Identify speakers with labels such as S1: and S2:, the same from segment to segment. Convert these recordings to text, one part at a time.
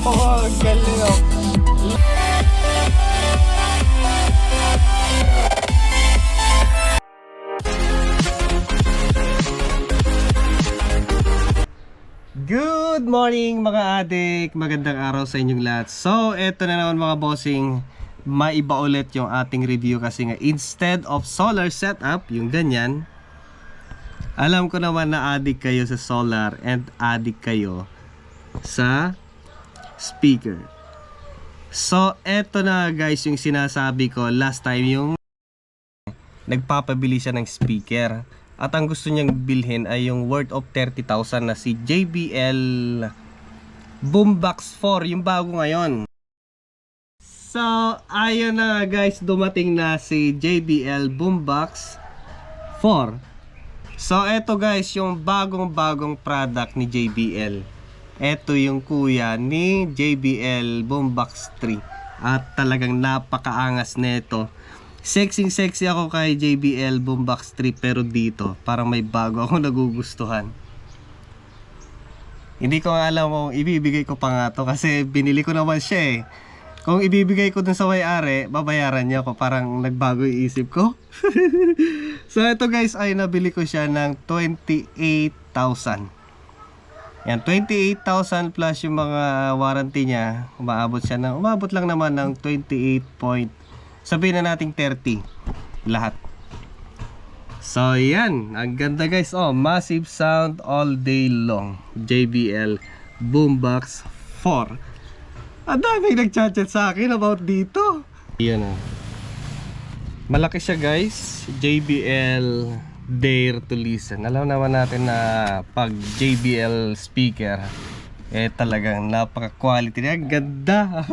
S1: Ang galing oh. Good morning mga adik! Magandang araw sa inyong lahat. So, eto na naman mga bossing, maiba ulit yung ating review kasi nga instead of solar setup, yung ganyan, alam ko naman na adik kayo sa solar and adik kayo sa speaker. So, eto na guys yung sinasabi ko last time, yung nagpapabili siya ng speaker. At ang gusto niyang bilhin ay yung worth of 30,000 na si JBL Boombox 4, yung bago ngayon. So, ayun na guys, dumating na si JBL Boombox 4. So, eto guys, yung bagong product ni JBL. Eto yung kuya ni JBL Boombox 3. At talagang napakaangas nito. Sexy ako kay JBL Boombox 3, pero dito parang may bago ako nagugustuhan. Hindi ko alam kung ibibigay ko pa nga to kasi binili ko naman siya eh. Kung ibibigay ko dun sa may-ari, babayaran niya ako. Parang nagbago yung isip ko. So ito guys ay nabili ko siya ng 28,000. Yan, 28,000 plus yung mga warranty niya. Umabot lang naman ng 28 point. Sabihin na natin 30 lahat. So yan, ang ganda guys. Oh, massive sound all day long. JBL Boombox 4. Ang dami nagchat-chat sa akin about dito. Yan oh. Malaki siya guys. JBL Dare to Listen. Alam naman natin na pag JBL speaker talagang napaka quality niya. Ang ganda.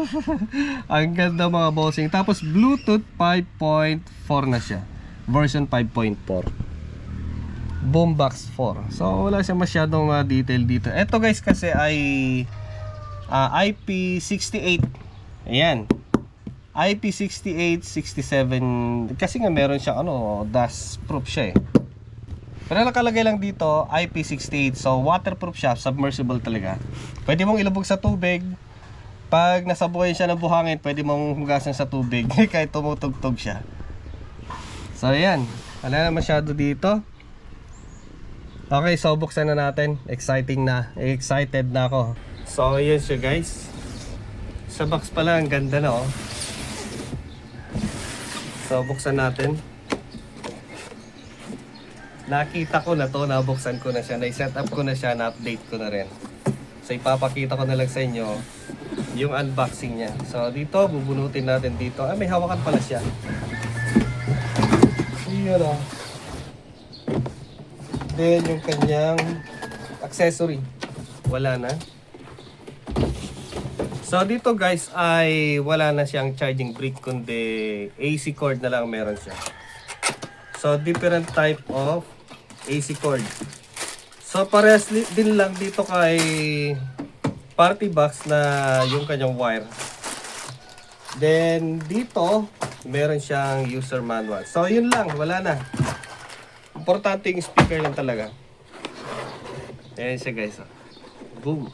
S1: Ang ganda mga bossing. Tapos Bluetooth 5.4 na siya, version 5.4, Boombox 4. So wala siya masyadong detail dito. Ito guys kasi ay IP68. Ayan, IP68, 67. Kasi nga meron siyang dust proof siya eh. Pero nakalagay lang dito IP68. So waterproof siya, submersible talaga. Pwede mong ilubog sa tubig. Pag nasabuhay siya ng buhangin, pwede mong hugasan sa tubig kahit tumutugtog siya. So ayan, wala na masyado dito. Okay, so buksan na natin. Excited na ako. So ayan siya guys. Sa box pala, ang ganda na oh. So buksan natin. Nakita ko na to, nabuksan ko na siya, na-set up ko na siya, na-update ko na rin. So ipapakita ko na lang sa inyo yung unboxing niya. So dito, bubunutin natin dito. May hawakan pala siya. Yun o. Then yung kanyang accessory, wala na. So dito guys ay wala na siyang charging brick, kundi AC cord na lang meron siya. So different type of AC cord. So parehas din lang dito kay party box na yung kanyang wire. Then dito meron siyang user manual. So yun lang, wala na. Importante yung speaker lang talaga. Ayan siya guys. Boom.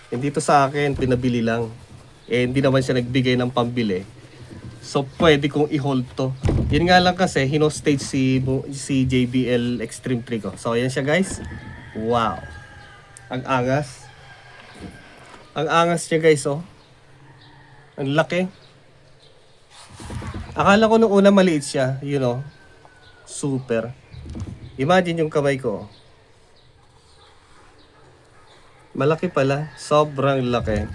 S1: Hindi to sa akin, pinabili lang. Hindi naman siya nagbigay ng pambili. So pwede kong i-hold to. Yun nga lang kasi hino-stage si JBL Extreme 3 ko. So ayan siya guys. Wow. Ang angas. Ang angas niya guys oh. Ang laki. Akala ko nung una maliit siya, you know. Super. Imagine yung kamay ko. Malaki pala, sobrang laki.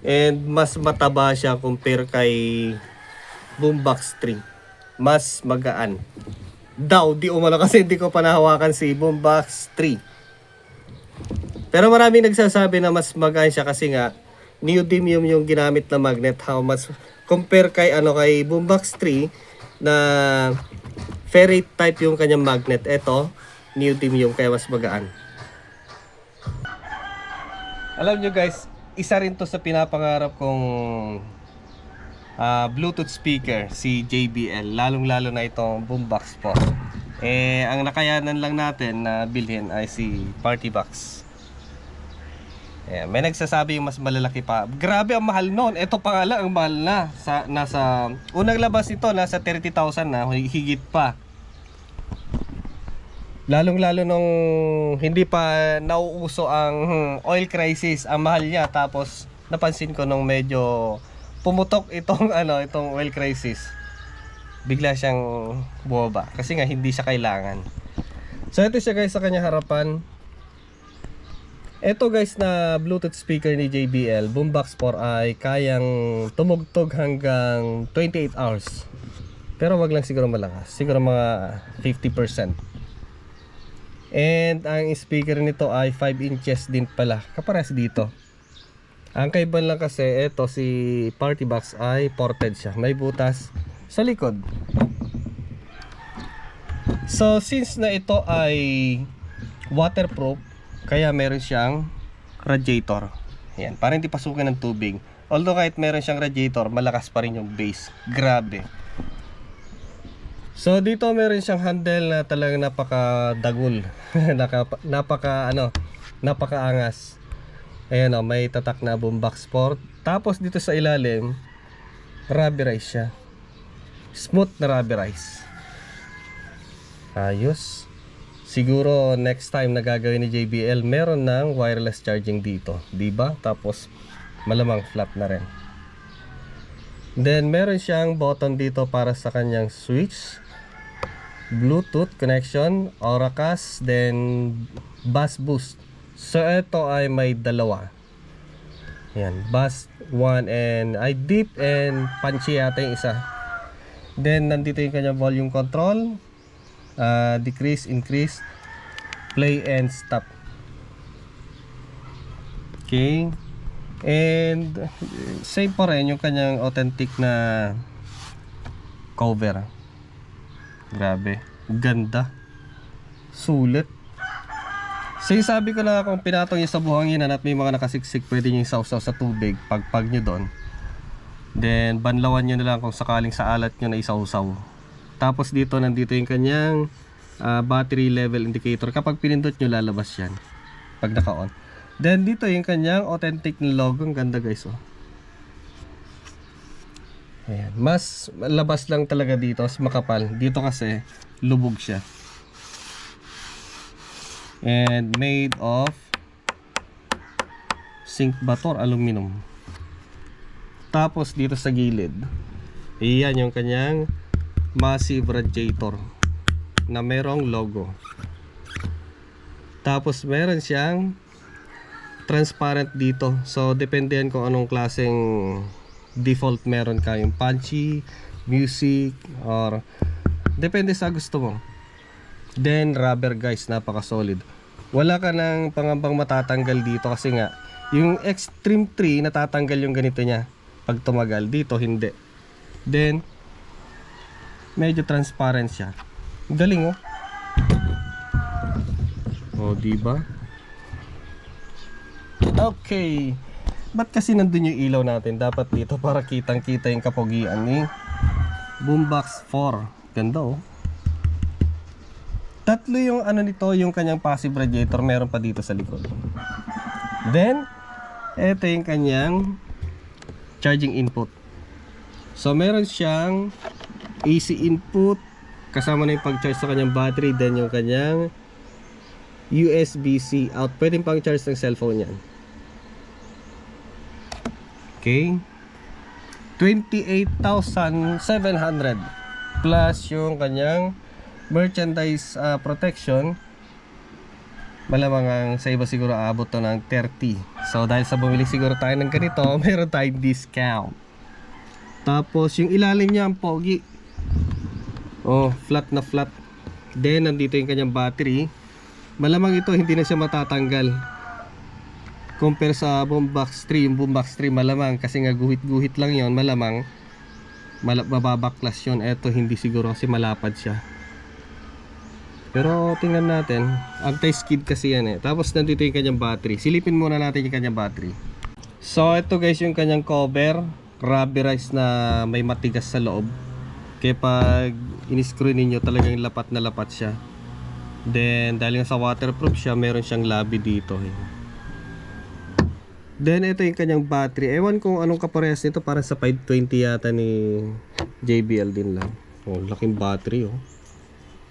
S1: And mas mataba siya compare kay Boombox 3. Mas magaan. Daw, di umano kasi hindi ko pa nahawakan si Boombox 3. Pero maraming nagsasabi na mas magaan siya kasi nga neodymium yung ginamit na magnet. How much compare kay kay Boombox 3 na ferrite type yung kanyang magnet. Ito, neodymium kaya mas magaan. Alam nyo guys, isa rin to sa pinapangarap kong Bluetooth speaker, si JBL, lalong lalo na itong Boombox 4. Ang nakayanan lang natin na bilhin ay si Party Box. May nagsasabi yung mas malalaki pa. Grabe ang mahal noon. Ito pa nga lang ang mahal na. Nasa unang labas nito nasa 30,000 na, higit pa. Lalong-lalo nung hindi pa nauuso ang oil crisis, ang mahal niya. Tapos napansin ko nung medyo pumutok itong itong oil crisis, bigla siyang bumaba kasi nga hindi siya kailangan. So ito siya guys sa kanya harapan. Ito guys na Bluetooth speaker ni JBL Boombox 4 ay kayang tumugtog hanggang 28 hours. Pero wag lang siguro malakas, siguro mga 50%. And ang speaker nito ay 5 inches din pala, kapares dito. Ang kaibahan lang kasi ito si Party Box ay ported siya, may butas sa likod. So since na ito ay waterproof, kaya meron siyang radiator. Ayan, para hindi pasukin ng tubig. Although kahit meron siyang radiator, malakas pa rin yung base. Grabe. So dito meron siyang handle na talagang napakadagol. Napakaangas. Ayan o, may tatak na Boombox 4. Tapos dito sa ilalim, rubberized siya. Smooth na rubberized. Ayos. Siguro next time na gagawin ni JBL, meron ng wireless charging dito, diba? Tapos malamang flat na rin. Then meron siyang button dito para sa kanyang switch, Bluetooth connection, Auracast, then bass boost. So ito ay may dalawa. Yan, bass 1 and ay deep and punchy yata yung isa. Then nandito yung kanyang volume control, decrease, increase, play and stop. Okay. And same pa rin yung kanyang authentic na cover. Grabe, ganda, sulit. So yung sabi ko na kung pinatong nyo sa buhangin at may mga nakasiksik, pwede nyo isawsaw sa tubig, pagpag nyo doon. Then banlawan nyo na lang kung sakaling sa alat nyo na isawsaw. Tapos dito nandito yung kanyang battery level indicator. Kapag pinindot nyo, lalabas yan pag naka-on. Then dito yung kanyang authentic na logo. Ang ganda guys oh. Ayan. Mas labas lang talaga dito, mas makapal. Dito kasi lubog siya. And made of zinc bator aluminum. Tapos dito sa gilid, iyan yung kanyang massive radiator na merong logo. Tapos meron siyang transparent dito. So depende yan kung anong klaseng default meron ka, yung punchy, music, or depende sa gusto mo. Then rubber guys, napaka solid. Wala ka ng pangambang matatanggal dito kasi nga yung Extreme 3 natatanggal yung ganito niya pag tumagal. Dito hindi. Then medyo transparent siya. Galing oh. Oh, diba? Okay. Ba't kasi nandun yung ilaw natin? Dapat dito para kitang-kita yung kapogian ni Boombox 4. Ganda oh. Tatlo yung nito, yung kanyang passive radiator, meron pa dito sa likod. Then, ito yung kanyang charging input. So, meron siyang AC input, kasama na yung pag-charge sa kanyang battery, then yung kanyang USB-C out. Pwedeng pang-charge ng cellphone yan. Okay. 28,700 plus yung kanyang merchandise protection. Malamang ang sa iba siguro aabot to ng 30. So dahil sa bumili siguro tayo ng ganito, meron tayong discount. Tapos yung ilalim niya ang pogi. Oh, flat na flat. Then nandito yung kanyang battery. Malamang ito hindi na siya matatanggal compare sa Boombox 3. Yung Boombox 3 malamang kasi nga guhit-guhit lang yon, malamang mababaklas yun. Ito hindi siguro kasi malapad siya. Pero tingnan natin, anti-skid kasi yan eh. Tapos nandito yung kanyang battery. Silipin muna natin yung kanyang battery. So ito guys yung kanyang cover, rubberized na may matigas sa loob. Kaya pag in-screw ninyo, talagang lapat na lapat siya. Then dahil nga sa waterproof siya, meron siyang labi dito. Then ito yung kanyang battery. Ewan kung anong kaparehas nito, para sa 520 yata ni JBL din lang. Oh, laking battery oh.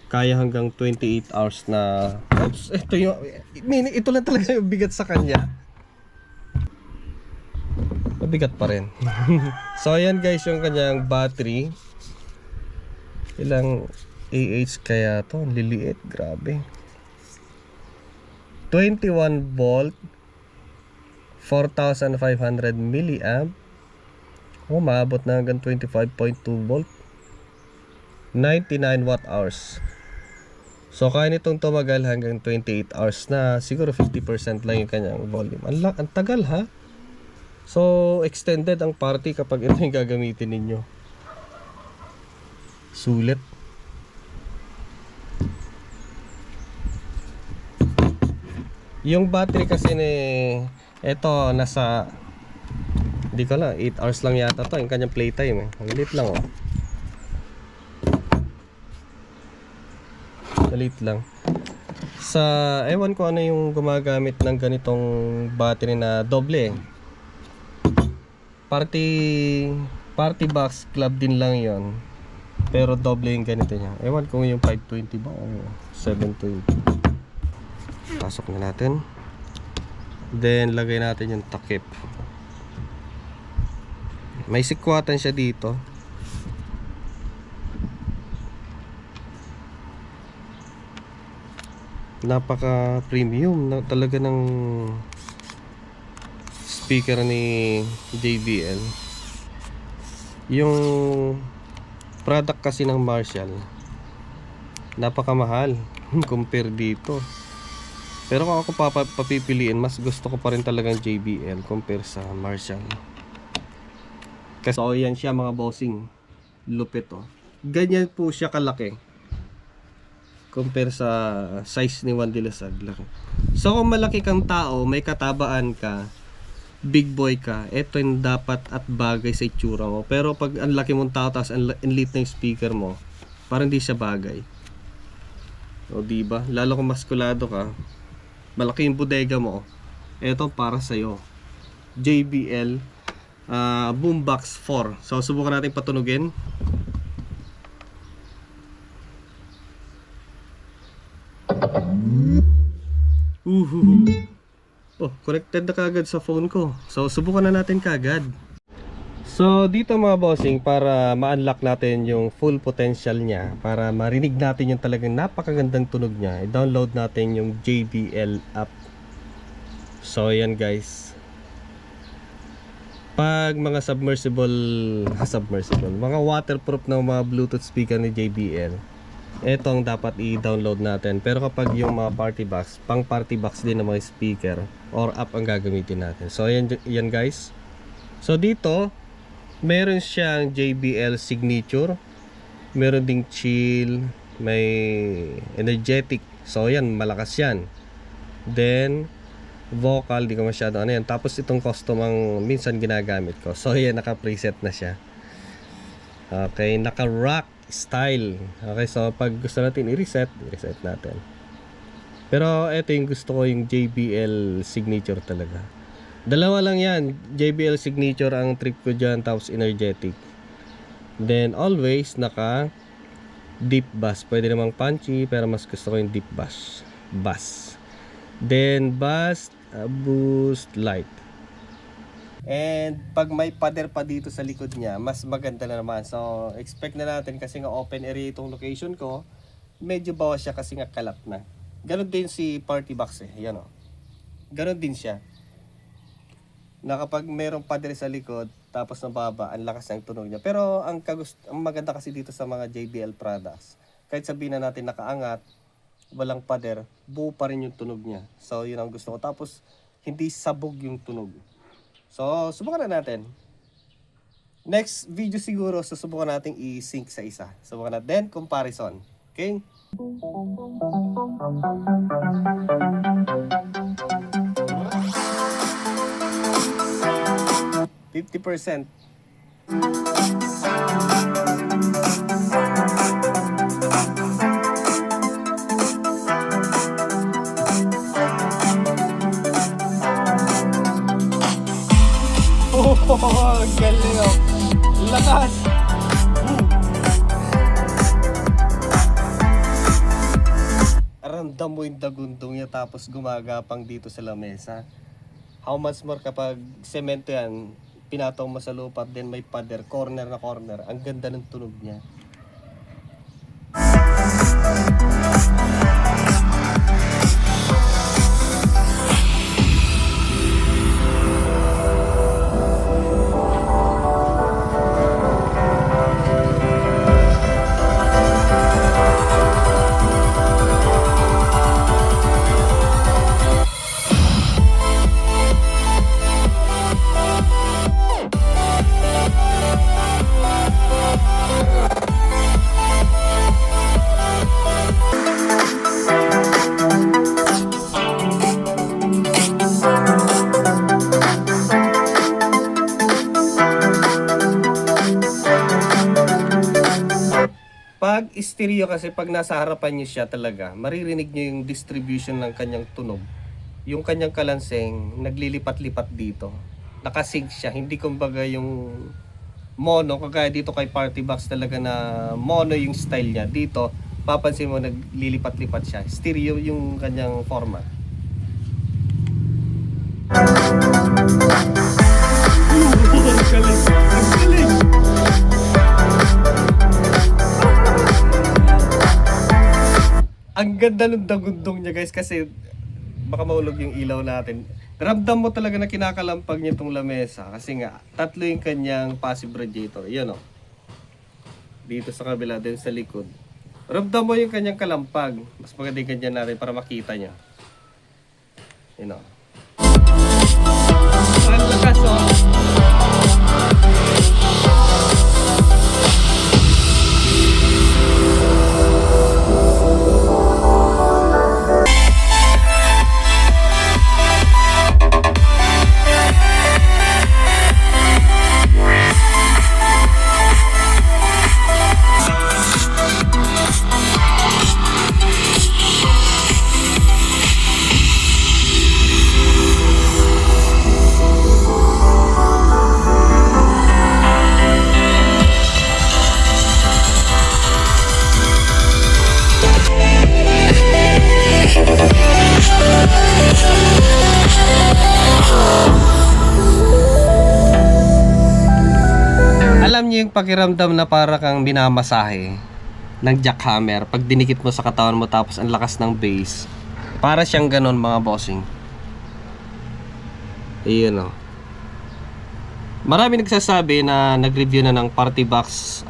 S1: Kaya hanggang 28 hours na. Oops, ito lang talaga yung bigat sa kanya. Mabigat pa rin. So ayan guys yung kanyang battery. Ilang AH kaya to? Liliit, grabe. 21 volt, 4,500 milliamp. Oh, maabot na hanggang 25.2 volt. 99 watt hours. So kaya nitong tumagal hanggang 28 hours na. Siguro 50% lang yung kanyang volume. Ang tagal ha. So extended ang party kapag ito yung gagamitin ninyo. Sulit. Yung battery kasi ni ito nasa, hindi ko lang, 8 hours lang yata to yung kanyang playtime. Ang liit lang oh. Malit lang. Sa ewan ko ano yung gumagamit ng ganitong battery na doble. Party box club din lang yon. Pero doble yung ganito niya. Ewan ko yung 520 ba o 720. Pasok na natin. Then lagay natin yung takip. May sikwatan siya dito. Napaka premium na talaga ng speaker ni JBL. Yung product kasi ng Marshall napakamahal compare dito. Pero kung ako papipiliin, mas gusto ko pa rin talagang JBL compare sa Marshall. Kasi so, yan siya mga bossing. Lupit oh. Ganyan po siya kalaki compare sa size ni Juan de la Salle. So kung malaki kang tao, may katabaan ka, big boy ka, ito yung dapat at bagay sa itsura mo. Pero pag ang laki mong tao tapos ang liit na yung speaker mo, parang hindi siya bagay. O diba? Lalo kung maskulado ka, malaki yung bodega mo, ito para sa'yo. JBL Boombox 4. So subukan natin patunugin. Oh, connected na kagad sa phone ko. So subukan na natin kagad. So dito mga bossing, para ma-unlock natin yung full potential niya, para marinig natin yung talagang napakagandang tunog niya, i-download natin yung JBL app. So yan guys. Pag mga mga waterproof na mga Bluetooth speaker ni JBL, ito ang dapat i-download natin. Pero kapag yung mga party box, pang party box din ng mga speaker or app ang gagamitin natin. So yan guys. So dito meron siyang JBL signature, meron ding chill, may energetic. So yan, malakas yan. Then vocal, di ko masyado ano yan. Tapos itong custom ang minsan ginagamit ko. So yan, naka preset na siya. Okay, naka rock style. Okay, so pag gusto natin i-reset natin. Pero ito yung gusto ko, yung JBL signature talaga. Dalawa lang yan, JBL signature ang trip ko dyan, tapos energetic. Then always naka deep bass. Pwede namang punchy, pero mas gusto ko yung deep bass. Then bass, boost, light. And pag may pader pa dito sa likod niya, mas maganda na naman. So expect na natin, kasi nga open area itong location ko, medyo bawas siya kasi nga kalat na. Ganon din si party box eh. Yan o. Ganon din siya. Na kapag mayroong pader sa likod, tapos nababa, ang lakas ng tunog niya. Pero ang maganda kasi dito sa mga JBL products, kahit sabihin na natin nakaangat, walang pader, buo pa rin yung tunog niya. So yun ang gusto ko. Tapos hindi sabog yung tunog. So subukan na natin. Next video siguro susubukan natin i-sync sa isa. Subukan natin, then comparison. Okay? %. Oh, galing oh. Lakas. Ramdam mo yung dagundong niya tapos gumagapang dito sa lamesa. How much more kapag semento yan, pinataw mo sa lupa, then may pader, corner na corner. Ang ganda ng tunog niya. Pag stereo kasi, pag nasa harapan niyo siya talaga, maririnig niyo yung distribution ng kanyang tunog. Yung kanyang kalanseng, naglilipat-lipat dito. Nakasync siya, hindi kumbaga yung mono, kagaya dito kay Party Box talaga na mono yung style niya. Dito, papansin mo naglilipat-lipat siya. Stereo yung kanyang format. Ang ganda ng dagundong niya guys, kasi baka maulog yung ilaw natin. Ramdam mo talaga na kinakalampag niya itong lamesa kasi nga tatlo yung kanyang passive radiator. Yan o. Dito sa kabila din sa likod. Ramdam mo yung kanyang kalampag. Mas maganda yung ganyan natin para makita niya. Yan o. Ang lakas o. Alam niyo yung pakiramdam na para kang binamasahe ng jackhammer pag dinikit mo sa katawan mo tapos ang lakas ng bass. Para siyang ganon mga bossing. Ayun o. Marami nagsasabi na nag-review na ng Boombox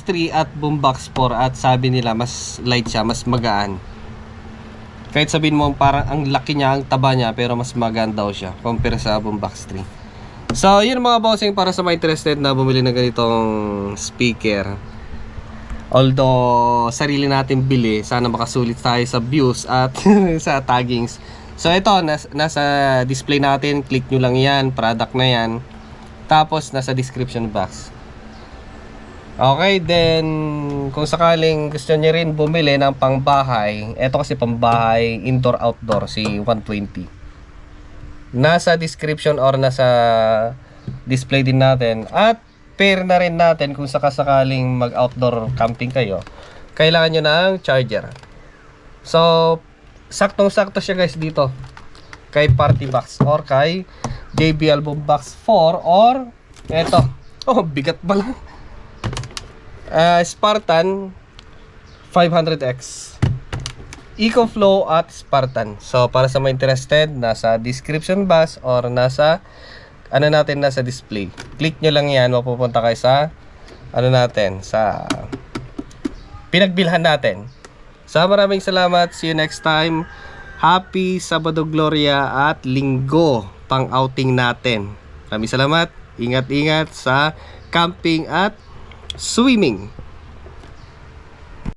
S1: 3 at Boombox 4 at sabi nila mas light siya, mas magaan. Kahit sabihin mo parang ang laki niya, ang taba niya, pero mas magaan daw siya compare sa Boombox 3. So, yun mga bossing, para sa mga interested na bumili ng ganitong speaker. Although, sarili natin bili, sana makasulit tayo sa views at sa taggings. So, ito, nasa display natin. Click nyo lang yan, product na yan. Tapos, nasa description box. Okay, then, kung sakaling gusto nyo rin bumili ng pangbahay, ito kasi pangbahay, indoor-outdoor, si 120. Nasa description or nasa display din natin. At pair na rin natin kung sakasakaling mag-outdoor camping kayo, kailangan nyo ng charger. So, saktong-sakto siya guys dito kay Party Box or kay JBL Boombox 4 or eto. Oh, bigat pala. Spartan 500X. EcoFlow at Spartan. So, para sa mga interested, nasa description box or nasa nasa display. Click nyo lang yan, mapupunta kayo sa sa pinagbilhan natin. So, maraming salamat. See you next time. Happy Sabado Gloria at Linggo pang outing natin. Maraming salamat. Ingat-ingat sa camping at swimming.